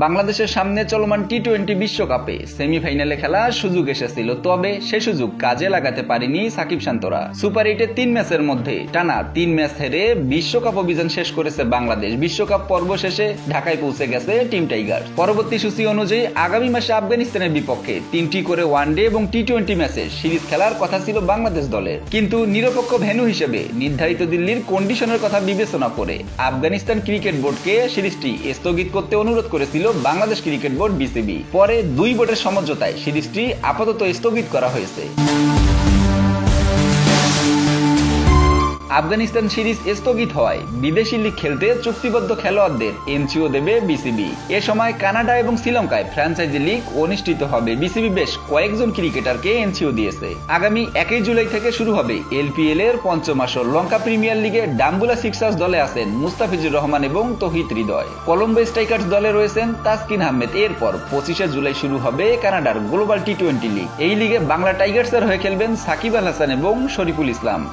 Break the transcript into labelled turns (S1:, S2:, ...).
S1: বাংলাদেশের সামনে চলমান টি-20 বিশ্বকাপে সেমিফাইনালে খেলার সুযোগ এসেছিল, তবে সে সুযোগ কাজে লাগাতে পারেনি সাকিব শান্তরা। সুপার 8-এ 3 ম্যাচের মধ্যে টানা 3 ম্যাচ হেরে বিশ্বকাপ অভিযান শেষ করেছে বাংলাদেশ। বিশ্বকাপ পর্ব শেষে ঢাকায় পৌঁছে গেছে টিম টাইগার। পরবর্তী সূচি অনুযায়ী আগামী মাসে আফগানিস্তানের বিপক্ষে 3টি করে ওয়ানডে এবং টি-20 ম্যাচের সিরিজ খেলার কথা ছিল বাংলাদেশ দলের, কিন্তু নিরপেক্ষ ভেন্যু হিসেবে নির্ধারিত দিল্লির কন্ডিশনের কথা বিবেচনা করে আফগানিস্তান ক্রিকেট বোর্ডকে সিরিজটি স্থগিত করতে অনুরোধ করেছিল বাংলাদেশ ক্রিকেট বোর্ড বিসিবি। পরে 2 বোর্ডের সমঝোতায় সিরিজটি আপাতত স্থগিত করা হয়েছে। আফগানিস্তান সিরিজ স্থগিত হওয়ায় বিদেশি লিগ খেলতে চুক্তিবদ্ধ খেলোয়াড়দের এনসিও দেবে বিসিবি। এ সময় কানাডা এবং শ্রীলঙ্কায় ফ্র্যাঞ্চাইজি লিগ অনুষ্ঠিত হবে। বিসিবি বেশ কয়েকজন ক্রিকেটারকে এনসিও দিয়েছে। আগামী 1 জুলাই থেকে শুরু হবে এলপিএল এর 5ম আসর। লঙ্কা প্রিমিয়ার লিগে ডাম্বুলা সিক্সার্স দলে আছেন মুস্তাফিজুর রহমান এবং তৌহিদ হৃদয়। কলম্বো স্ট্রাইকার্স দলে রয়েছেন তাসকিন আহমেদ। এরপর 25 জুলাই শুরু হবে কানাডার গ্লোবাল টি-20 লিগ। এই লিগে বাংলা টাইগার্সের হয়ে খেলবেন সাকিব আল হাসান এবং শরীফুল ইসলাম।